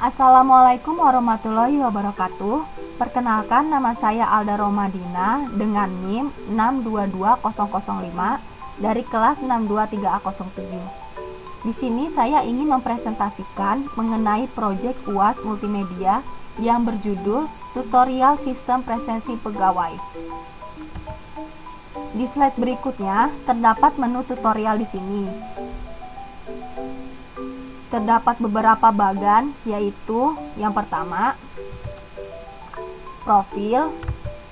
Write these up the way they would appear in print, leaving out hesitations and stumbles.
Assalamualaikum warahmatullahi wabarakatuh. Perkenalkan, nama saya Alda Romadina dengan NIM 622005 dari kelas 623007. Di sini saya ingin mempresentasikan mengenai proyek UAS multimedia yang berjudul Tutorial Sistem Presensi Pegawai. Di slide berikutnya terdapat menu tutorial di sini. Terdapat beberapa bagan, yaitu yang pertama profil,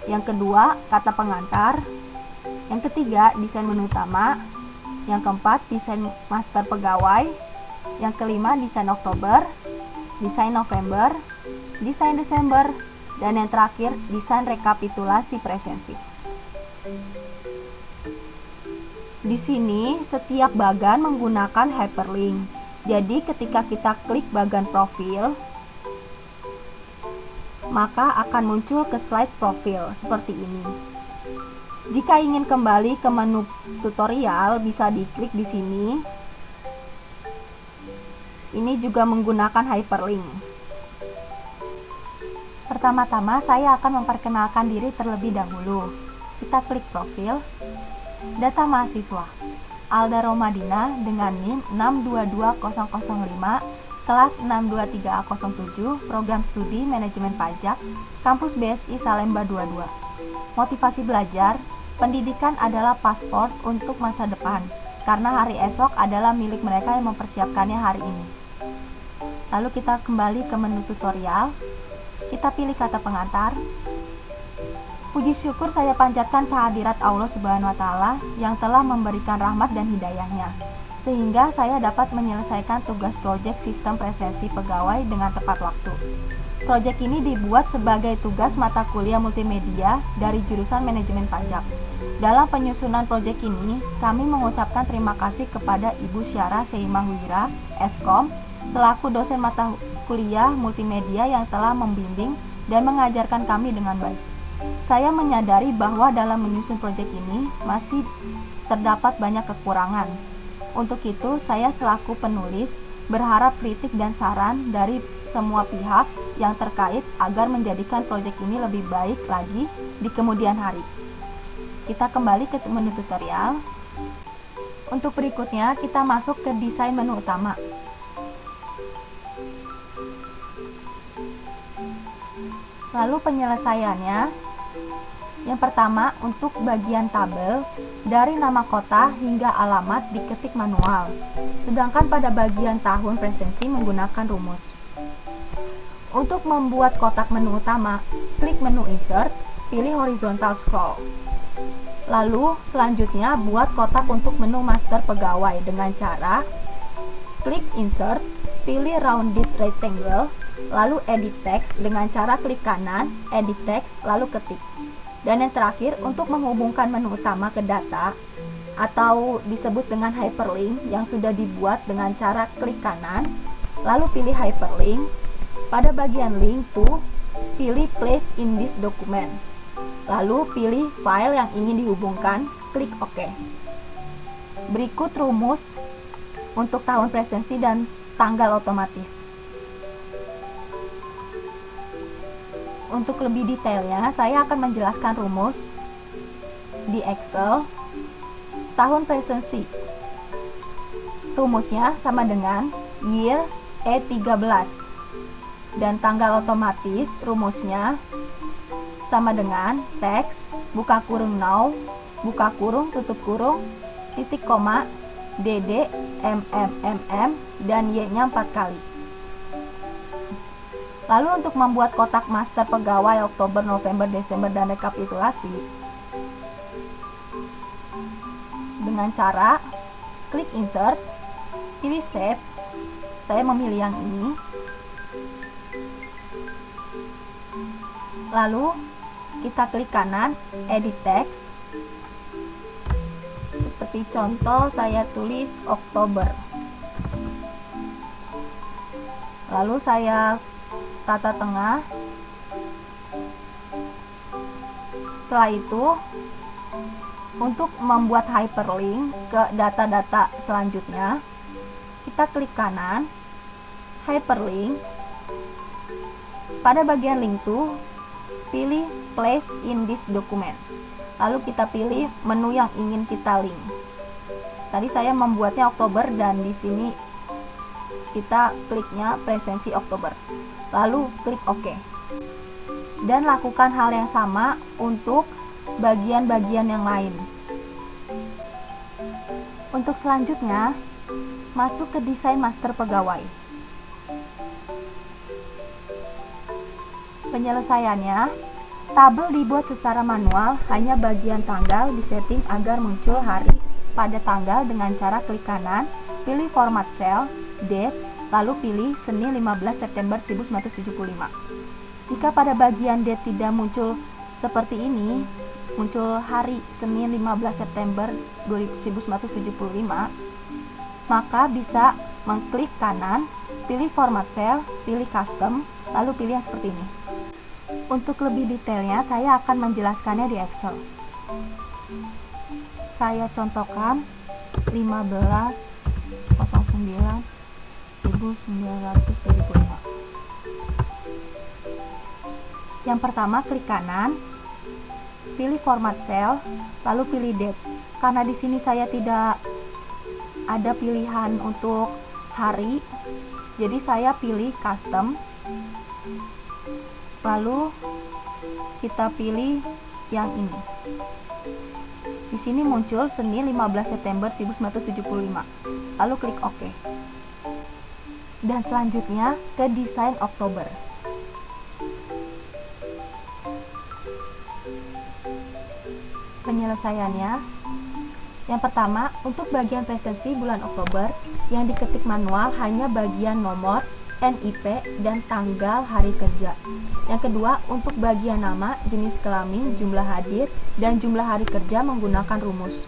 yang kedua kata pengantar, yang ketiga desain menu utama, yang keempat desain master pegawai, yang kelima desain Oktober, desain November, desain Desember, dan yang terakhir desain rekapitulasi presensi. Di sini setiap bagan menggunakan hyperlink. Jadi ketika kita klik bagian profil, maka akan muncul ke slide profil seperti ini. Jika ingin kembali ke menu tutorial, bisa diklik di sini. Ini juga menggunakan hyperlink. Pertama-tama saya akan memperkenalkan diri terlebih dahulu. Kita klik profil, data mahasiswa Alda Romadina dengan NIM 622005, kelas 623007, program studi manajemen pajak, kampus BSI Salemba 22. Motivasi belajar, pendidikan adalah paspor untuk masa depan, karena hari esok adalah milik mereka yang mempersiapkannya hari ini. Lalu kita kembali ke menu tutorial, kita pilih kata pengantar. Puji syukur saya panjatkan kehadirat Allah Subhanahu wa Ta'ala yang telah memberikan rahmat dan hidayahnya, sehingga saya dapat menyelesaikan tugas proyek sistem presensi pegawai dengan tepat waktu. Proyek ini dibuat sebagai tugas mata kuliah multimedia dari jurusan manajemen pajak. Dalam penyusunan proyek ini, kami mengucapkan terima kasih kepada Ibu Syara Seimahwira, Eskom, selaku dosen mata kuliah multimedia yang telah membimbing dan mengajarkan kami dengan baik. Saya menyadari bahwa dalam menyusun proyek ini masih terdapat banyak kekurangan. Untuk itu, saya selaku penulis berharap kritik dan saran dari semua pihak yang terkait agar menjadikan proyek ini lebih baik lagi di kemudian hari. Kita kembali ke menu tutorial. Untuk berikutnya, kita masuk ke desain menu utama. Lalu penyelesaiannya, yang pertama, untuk bagian tabel, dari nama kota hingga alamat diketik manual, sedangkan pada bagian tahun presensi menggunakan rumus. Untuk membuat kotak menu utama, klik menu insert, pilih horizontal scroll. Lalu selanjutnya buat kotak untuk menu master pegawai dengan cara klik insert, pilih rounded rectangle, lalu edit text dengan cara klik kanan, edit text, lalu ketik. Dan yang terakhir, untuk menghubungkan menu utama ke data atau disebut dengan hyperlink yang sudah dibuat dengan cara klik kanan, lalu pilih hyperlink. Pada bagian link to, pilih place in this document. Lalu pilih file yang ingin dihubungkan, klik OK. Berikut rumus untuk tahun presensi dan tanggal otomatis. Untuk lebih detailnya, saya akan menjelaskan rumus di Excel. Tahun presensi, rumusnya sama dengan year E13, dan tanggal otomatis rumusnya sama dengan text buka kurung now, buka kurung, tutup kurung, titik koma, dd, dan y-nya 4 kali. Lalu untuk membuat kotak master pegawai Oktober, November, Desember, dan rekapitulasi, dengan cara klik insert, pilih save. Saya memilih yang ini. Lalu kita klik kanan, edit text. Seperti contoh, saya tulis Oktober. Lalu saya tata tengah. Setelah itu, untuk membuat hyperlink ke data-data selanjutnya, kita klik kanan, hyperlink, Pada bagian link to, pilih place in this document. Lalu kita pilih menu yang ingin kita link. Tadi saya membuatnya Oktober dan di sini kita kliknya presensi Oktober. Lalu klik OK. Dan lakukan hal yang sama untuk bagian-bagian yang lain. Untuk selanjutnya, masuk ke desain master pegawai. Penyelesaiannya, tabel dibuat secara manual, hanya bagian tanggal disetting agar muncul hari pada tanggal dengan cara klik kanan, pilih format cell, date, lalu pilih Senin 15 September 1975. Jika pada bagian date tidak muncul seperti ini, muncul hari Senin 15 September 1975, maka bisa mengklik kanan, pilih format cell, pilih custom, lalu pilih yang seperti ini. Untuk lebih detailnya, saya akan menjelaskannya di Excel. Saya contohkan 15.09.1975. Yang pertama, klik kanan, pilih format cell, lalu pilih date. Karena di sini saya tidak ada pilihan untuk hari, jadi saya pilih custom. Lalu kita pilih yang ini. Di sini muncul Senin 15 September 1975. Lalu klik OK. Dan selanjutnya ke desain Oktober. Penyelesaiannya, yang pertama, untuk bagian presensi bulan Oktober yang diketik manual hanya bagian nomor, NIP, dan tanggal hari kerja. Yang kedua, untuk bagian nama, jenis kelamin, jumlah hadir, dan jumlah hari kerja menggunakan rumus.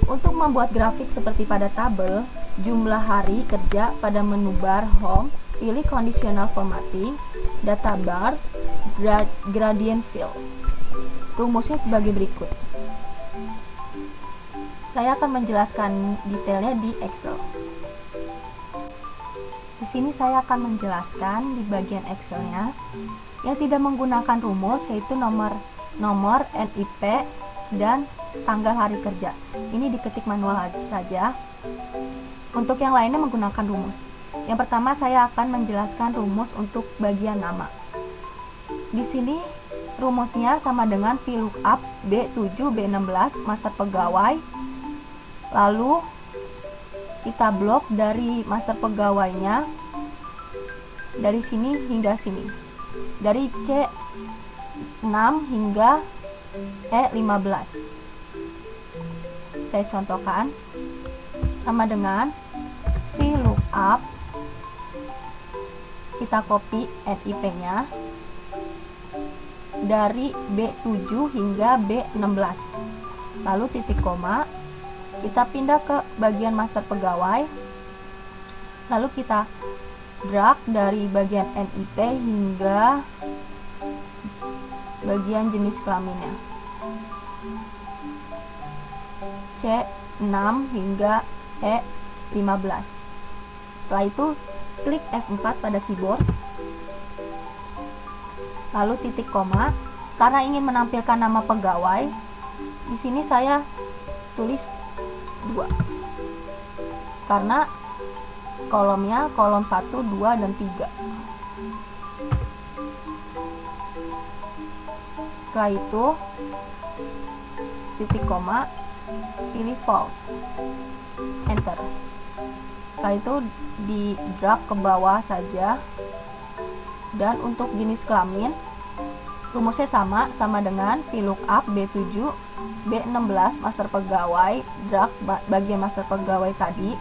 Untuk membuat grafik seperti pada tabel, jumlah hari kerja pada menu bar home, pilih conditional formatting, data bars, gradient fill. Rumusnya sebagai berikut. Saya akan menjelaskan detailnya di Excel. Di sini saya akan menjelaskan di bagian Excelnya yang tidak menggunakan rumus, yaitu nomor, NIP, dan tanggal hari kerja. Ini diketik manual saja. Untuk yang lainnya menggunakan rumus. Yang pertama, saya akan menjelaskan rumus untuk bagian nama. Di sini rumusnya sama dengan VLOOKUP B7 B16 master pegawai. Lalu kita blok dari master pegawainya dari sini hingga sini, dari C6 hingga E15. Saya contohkan, sama dengan VLOOKUP, kita copy NIP-nya dari B7 hingga B16, lalu titik koma, kita pindah ke bagian master pegawai, lalu kita drag dari bagian NIP hingga bagian jenis kelaminnya, C6 hingga E15. Setelah itu klik F4 pada keyboard, lalu titik koma. Karena ingin menampilkan nama pegawai, di sini saya tulis 2 karena kolomnya kolom 1, 2, dan 3. Setelah itu titik koma, pilih false, enter. Setelah itu di drag ke bawah saja. Dan untuk jenis kelamin rumusnya sama dengan VLOOKUP B7 B16 master pegawai, drag bagian master pegawai tadi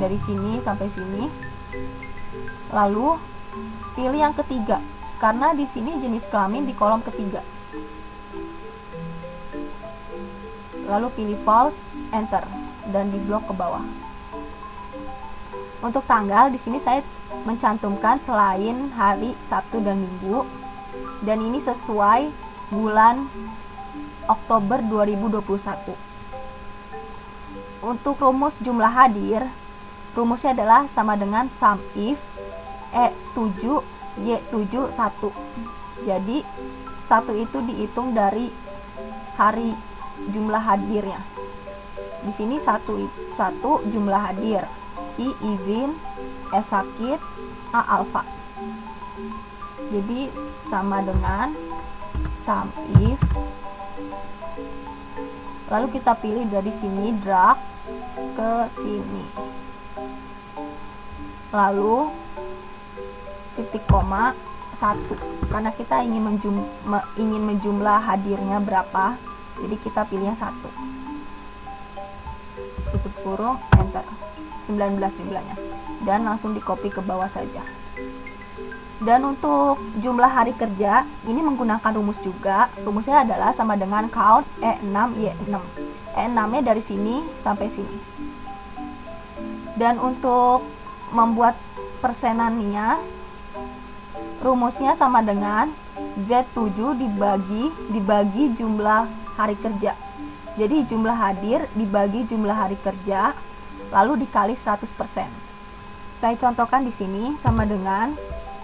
dari sini sampai sini. Lalu pilih yang ketiga karena di sini jenis kelamin di kolom ketiga. Lalu pilih false, enter, dan di blok ke bawah. Untuk tanggal di sini saya mencantumkan selain hari Sabtu dan Minggu, dan ini sesuai bulan Oktober 2021. Untuk rumus jumlah hadir, rumusnya adalah sama dengan SUMIF E7 Y7 1. Jadi 1 itu dihitung dari hari jumlah hadirnya. Di sini satu jumlah hadir. I izin, S sakit, A alfa. Jadi sama dengan sum if. Lalu kita pilih dari sini drag ke sini. Lalu titik koma 1. Karena kita ingin menjumlah hadirnya berapa, jadi kita pilihnya 1. Tutup kurung, enter. 19 jumlahnya. Dan langsung di copy ke bawah saja. Dan untuk jumlah hari kerja, ini menggunakan rumus juga. Rumusnya adalah sama dengan count E6Y6. E6-nya dari sini sampai sini. Dan untuk membuat persenannya, rumusnya sama dengan Z7 dibagi jumlah hari kerja. Jadi jumlah hadir dibagi jumlah hari kerja, lalu dikali 100%. Saya contohkan di sini sama dengan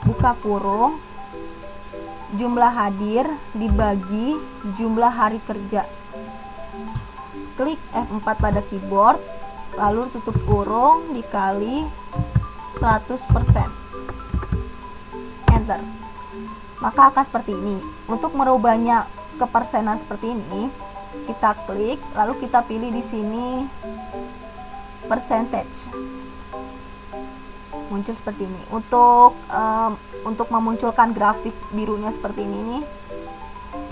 buka kurung jumlah hadir dibagi jumlah hari kerja. Klik F4 pada keyboard, lalu tutup kurung dikali 100%. Enter. Maka akan seperti ini. Untuk merubahnya ke persenan seperti ini, kita klik, lalu kita pilih di sini percentage. Muncul seperti ini. Untuk memunculkan grafik birunya seperti ini nih,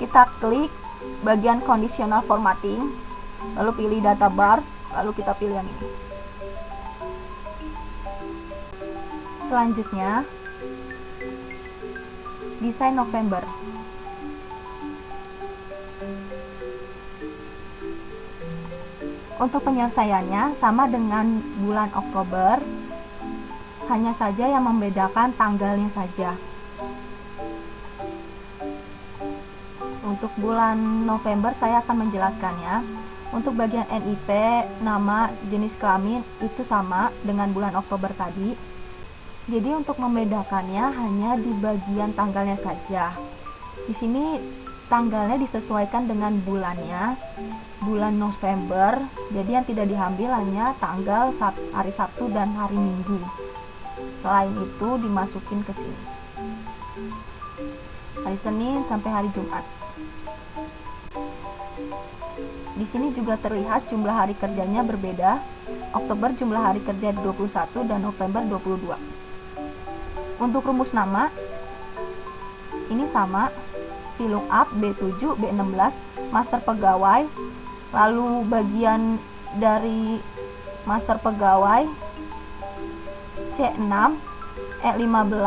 kita klik bagian conditional formatting, lalu pilih data bars, lalu kita pilih yang ini. Selanjutnya, desain November. Untuk penyelesaiannya sama dengan bulan Oktober, hanya saja yang membedakan tanggalnya saja. Untuk bulan November saya akan menjelaskannya. Untuk bagian NIP, nama, jenis kelamin itu sama dengan bulan Oktober tadi. Jadi untuk membedakannya hanya di bagian tanggalnya saja. Di sini tanggalnya disesuaikan dengan bulannya, bulan November. Jadi yang tidak diambil hanya tanggal hari Sabtu dan hari Minggu. Selain itu dimasukin ke sini. Hari Senin sampai hari Jumat. Di sini juga terlihat jumlah hari kerjanya berbeda. Oktober jumlah hari kerja 21 dan November 22. Untuk rumus nama ini sama, VLOOKUP B7 B16 master pegawai, lalu bagian dari master pegawai C6 E15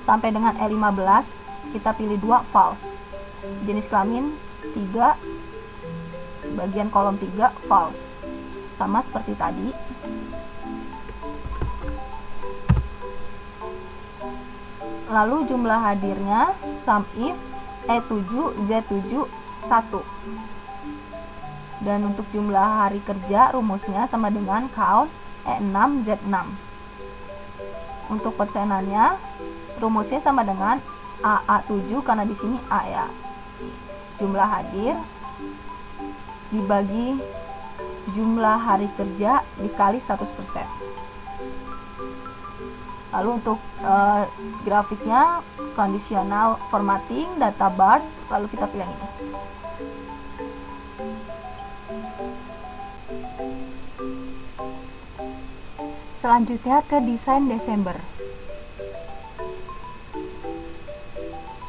sampai dengan E15 kita pilih 2 false. Jenis kelamin 3, bagian kolom 3 false. Sama seperti tadi. Lalu jumlah hadirnya sum if E7 Z7 1. Dan untuk jumlah hari kerja rumusnya sama dengan count E6 Z6. Untuk persenannya rumusnya sama dengan AA7 karena di sini A ya. Jumlah hadir dibagi jumlah hari kerja dikali 100%. Lalu untuk grafiknya conditional formatting, data bars, lalu kita pilih yang ini. Selanjutnya ke desain Desember.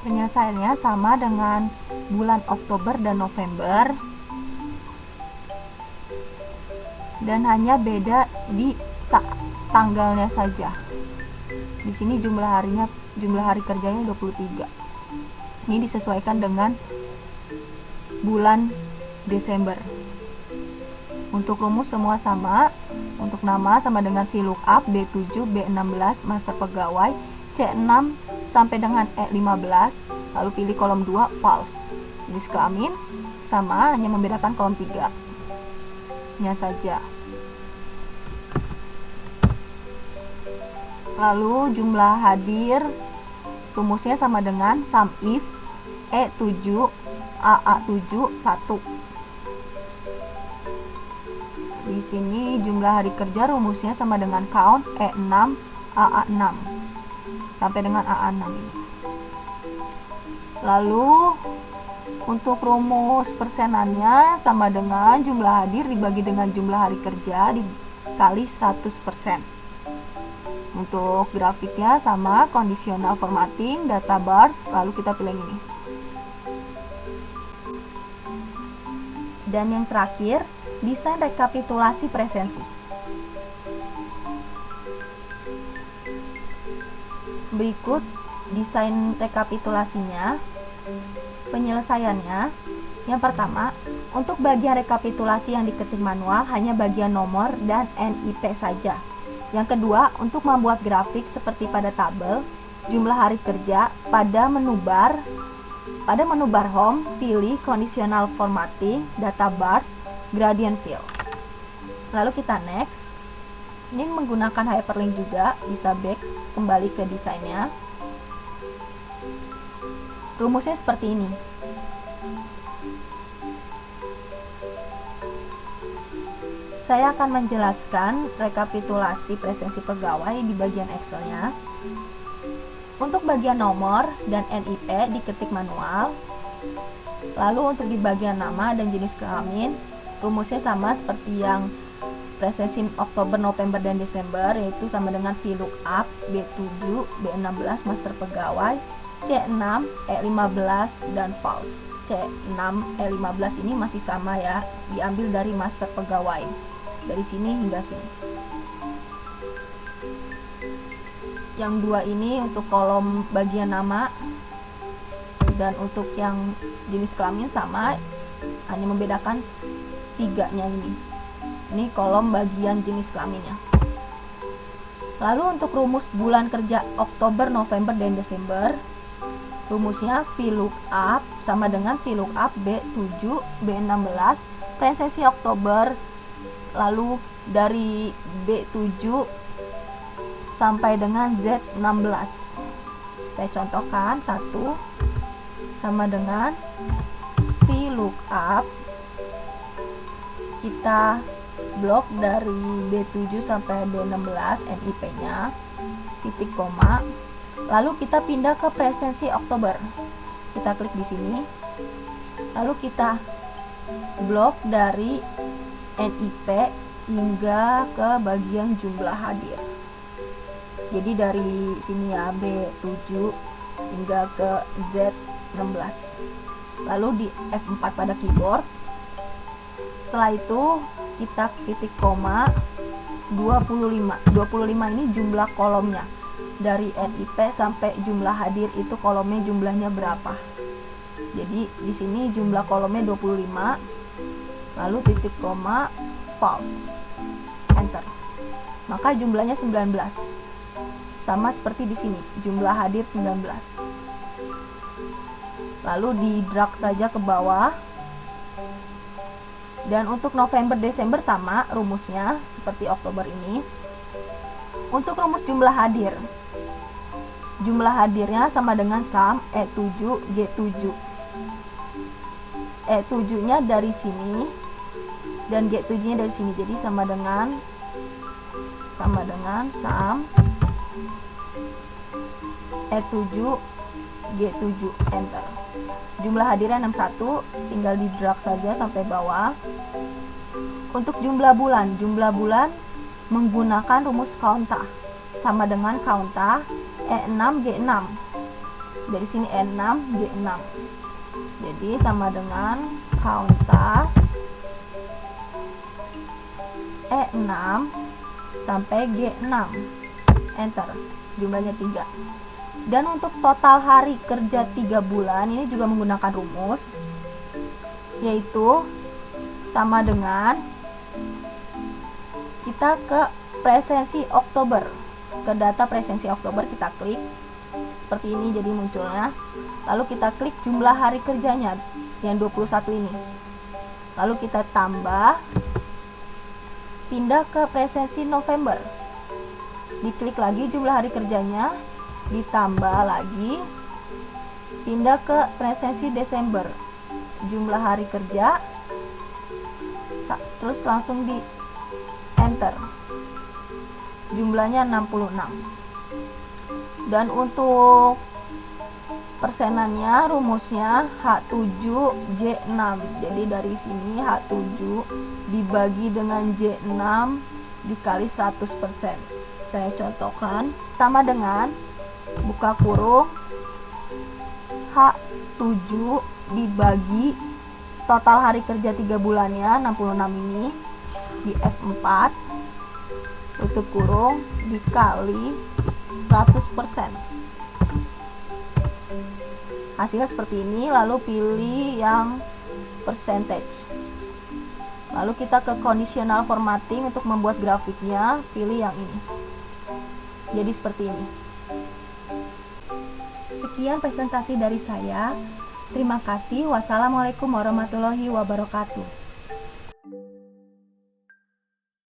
Penyelesaiannya sama dengan bulan Oktober dan November, dan hanya beda di tanggalnya saja. Di sini jumlah hari kerjanya 23. Ini disesuaikan dengan bulan Desember. Untuk rumus semua sama. Untuk nama sama dengan VLOOKUP B7 B16 master pegawai C6 sampai dengan E15, lalu pilih kolom 2 false. Jenis kelamin sama, hanya membedakan kolom 3 nya saja. Lalu jumlah hadir rumusnya sama dengan sum if E7 AA7 1. Di sini jumlah hari kerja rumusnya sama dengan count E6 AA6 sampai dengan AA6 ini. Lalu untuk rumus persenannya sama dengan jumlah hadir dibagi dengan jumlah hari kerja dikali 100%. Untuk grafiknya sama, conditional formatting, data bars, lalu kita pilih ini. Dan yang terakhir, desain rekapitulasi presensi. Berikut desain rekapitulasinya. Penyelesaiannya, yang pertama, untuk bagian rekapitulasi yang diketik manual hanya bagian nomor dan NIP saja. Yang kedua, untuk membuat grafik seperti pada tabel, jumlah hari kerja pada menu bar home, pilih conditional formatting, data bars, gradient fill. Lalu kita next. Ini menggunakan hyperlink juga, bisa back kembali ke desainnya. Rumusnya seperti ini. Saya akan menjelaskan rekapitulasi presensi pegawai di bagian Excel-nya. Untuk bagian nomor dan NIP diketik manual. Lalu untuk di bagian nama dan jenis kelamin, rumusnya sama seperti yang presensi Oktober, November, dan Desember, yaitu sama dengan VLOOKUP B7, B16 master pegawai, C6, E15, dan pause. C6, E15 ini masih sama ya, diambil dari master pegawai. Dari sini hingga sini. Yang dua ini untuk kolom bagian nama, dan untuk yang jenis kelamin sama, hanya membedakan tiganya ini. Ini kolom bagian jenis kelaminnya. Lalu untuk rumus bulan kerja Oktober, November, dan Desember, rumusnya VLOOKUP sama dengan VLOOKUP B7, B16, presensi Oktober, lalu dari B7 sampai dengan Z16. Saya contohkan, 1 sama dengan VLOOKUP, kita blok dari B7 sampai B16 NIP-nya, titik koma, lalu kita pindah ke presensi Oktober. Kita klik di sini, lalu kita blok dari NIP hingga ke bagian jumlah hadir. Jadi dari sini ya, B7 hingga ke Z16. Lalu di F4 pada keyboard. Setelah itu kita titik koma 25. 25 ini jumlah kolomnya. Dari NIP sampai jumlah hadir itu kolomnya jumlahnya berapa? Jadi di sini jumlah kolomnya 25. Lalu titik koma, pause, enter. Maka jumlahnya 19. Sama seperti di sini, jumlah hadir 19. Lalu di drag saja ke bawah. Dan untuk November, Desember sama rumusnya seperti Oktober ini. Untuk rumus jumlah hadir, jumlah hadirnya sama dengan sum E7 G7. E7 nya dari sini dan G7 nya dari sini, jadi sama dengan sum E7 G7, enter. Jumlah hadirnya 61, tinggal di drag saja sampai bawah. Untuk jumlah bulan menggunakan rumus counta sama dengan counta E6 G6. Dari sini E6 G6. Jadi sama dengan counta E6 sampai G6, enter. Jumlahnya 3. Dan untuk total hari kerja 3 bulan ini juga menggunakan rumus, yaitu sama dengan kita ke presensi Oktober, ke data presensi Oktober, kita klik seperti ini, jadi munculnya. Lalu kita klik jumlah hari kerjanya yang 21 ini, lalu kita tambah, pindah ke presensi November. Diklik lagi jumlah hari kerjanya, ditambah lagi, pindah ke presesi Desember, jumlah hari kerja, terus langsung di enter, jumlahnya 66. Dan untuk persenannya, rumusnya H7J6. Jadi dari sini H7 dibagi dengan J6 dikali 100%. Saya contohkan, sama dengan buka kurung H7 dibagi total hari kerja 3 bulannya 66 ini di F4, tutup kurung, dikali 100%. Hasilnya seperti ini, lalu pilih yang percentage. Lalu kita ke conditional formatting untuk membuat grafiknya, pilih yang ini. Jadi seperti ini. Sekian presentasi dari saya. Terima kasih. Wassalamualaikum warahmatullahi wabarakatuh.